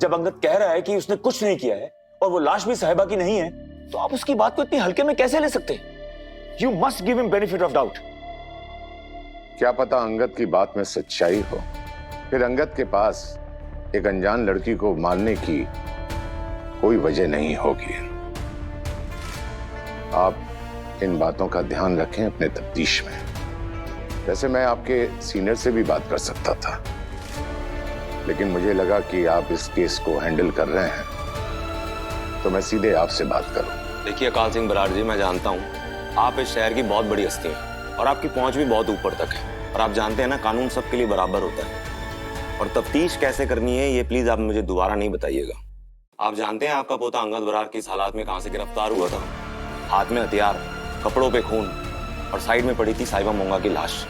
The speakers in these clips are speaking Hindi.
जब अंगद कह रहा है कि उसने कुछ नहीं किया है और वो लाश भी साहिबा की नहीं है, तो आप उसकी बात को इतनी हल्के में कैसे ले सकते? You must give him benefit of doubt. क्या पता अंगद की बात में सच्चाई हो, फिर अंगद के पास एक अनजान लड़की को मारने की कोई वजह नहीं होगी। आप इन बातों का ध्यान रखें अपने तफ्तीश में। वैसे मैं आपके सीनियर से भी बात कर सकता था, लेकिन मुझे लगा कि आप इस केस को हैंडल कर रहे हैं, तो मैं सीधे आपसे बात करूं। देखिए अकाल सिंह बराड़ जी, मैं जानता हूं आप इस शहर की बहुत बड़ी हस्ती हैं और आपकी पहुंच भी बहुत ऊपर तक है, और आप जानते हैं ना कानून सबके लिए बराबर होता है। और तफ्तीश कैसे करनी है ये प्लीज आप मुझे दोबारा नहीं बताइएगा। आप जानते हैं आपका पोता अंगद बराड़ किस हालात में कहां से गिरफ्तार हुआ था? हाथ में हथियार, कपड़ों पे खून और साइड में पड़ी थी साहिबा मोंगा की लाश।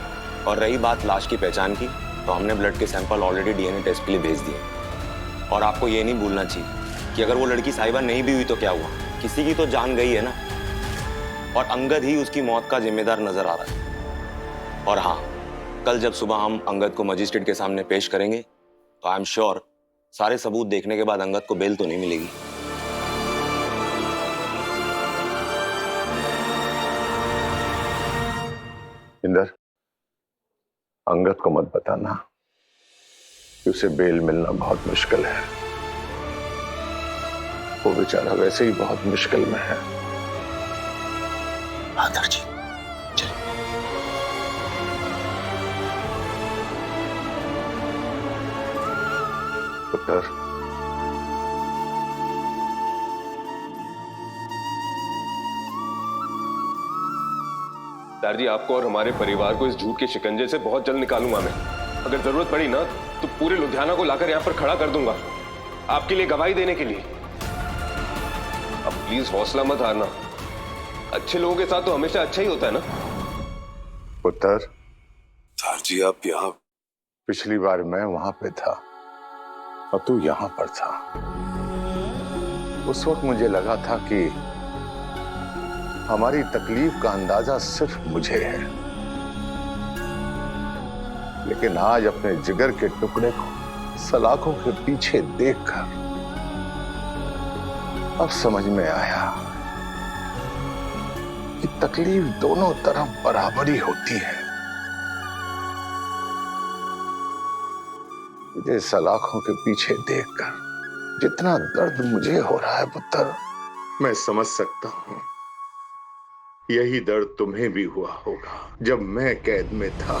और रही बात लाश की पहचान की, तो हमने ब्लड के सैंपल ऑलरेडी डीएनए टेस्ट के लिए भेज दिए। और आपको ये नहीं भूलना चाहिए कि अगर वो लड़की साहिबा नहीं भी हुई तो क्या हुआ, किसी की तो जान गई है ना, और अंगद ही उसकी मौत का जिम्मेदार नजर आ रहा है। और हाँ, कल जब सुबह हम अंगद को मजिस्ट्रेट के सामने पेश करेंगे, तो आई एम श्योर सारे सबूत देखने के बाद अंगद को बेल तो नहीं मिलेगी। इंदर, अंगद को मत बताना कि उसे बेल मिलना बहुत मुश्किल है। वो बेचारा वैसे ही बहुत मुश्किल में है। आदर जी, पुत्र, सर जी, आपको और हमारे परिवार को इस झूठ के शिकंजे से बहुत जल्द निकालूंगा मैं। अगर जरूरत पड़ी ना तो पूरे लुधियाना को लाकर यहां पर खड़ा कर दूंगा आपके लिए गवाही देने के लिए। अब प्लीज हौसला मत हारना, अच्छे लोगों के साथ तो हमेशा अच्छा ही होता है ना। पुत्र, सर जी आप यहाँ? पिछली बार मैं वहां पे था और तू यहां पर था। उस वक्त मुझे लगा था कि हमारी तकलीफ का अंदाजा सिर्फ मुझे है, लेकिन आज अपने जिगर के टुकड़े को सलाखों के पीछे देखकर अब समझ में आया कि तकलीफ दोनों तरफ बराबरी होती है। मुझे सलाखों के पीछे देखकर जितना दर्द मुझे हो रहा है पुत्र, मैं समझ सकता हूं। यही दर्द तुम्हें भी हुआ होगा जब मैं कैद में था।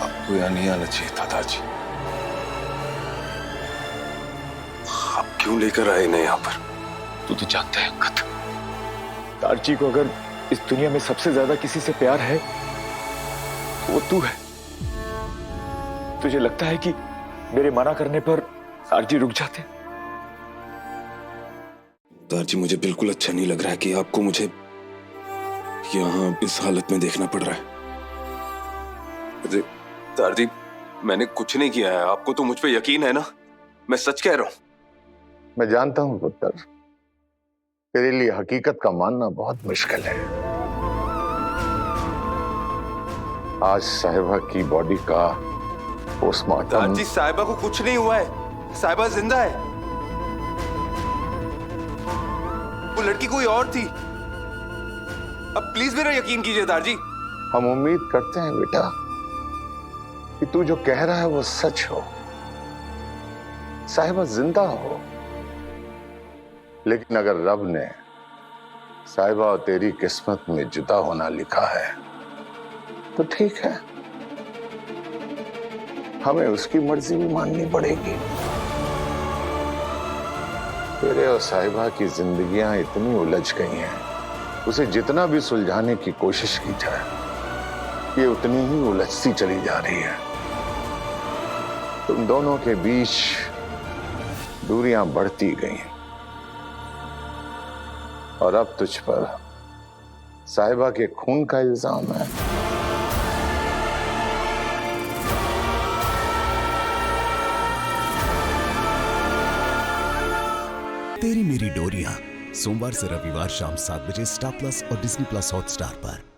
आपको यहाँ नहीं आना चाहिए था दादाजी। आप क्यों लेकर आए ना यहाँ पर? तू तो जानता है अंगद, तारची को अगर इस दुनिया में सबसे ज्यादा किसी से प्यार है तो वो तू है। तुझे लगता है कि मेरे मना करने पर तारची रुक जाते? दादाजी मुझे बिल्कुल अच्छा नहीं लग रहा है कि आपको मुझे यहाँ इस हालत में देखना पड़ रहा है। दादाजी मैंने कुछ नहीं किया है, आपको तो मुझ पे यकीन है ना? मैं सच कह रहा हूं। मैं जानता हूं पुत्र, तेरे लिए हकीकत का मानना बहुत मुश्किल है। आज साहिबा की बॉडी का पोस्टमार्टम। दादाजी साहिबा को कुछ नहीं हुआ है, साहिबा जिंदा है। वो लड़की कोई और थी। अब प्लीज मेरा यकीन कीजिए दादाजी। हम उम्मीद करते हैं बेटा कि तू जो कह रहा है वो सच हो, साहिबा जिंदा हो। लेकिन अगर रब ने साहिबा और तेरी किस्मत में जुदा होना लिखा है तो ठीक है, हमें उसकी मर्जी भी माननी पड़ेगी। तेरे और साहिबा की जिंदगियां इतनी उलझ गई हैं, उसे जितना भी सुलझाने की कोशिश की जाए ये उतनी ही उलझती चली जा रही है। तुम दोनों के बीच दूरियां बढ़ती गई और अब तुझ पर साहिबा के खून का इल्जाम है। तेरी मेरी डोरियां सोमवार से रविवार शाम 7 बजे स्टार प्लस और डिज्नी प्लस हॉटस्टार पर।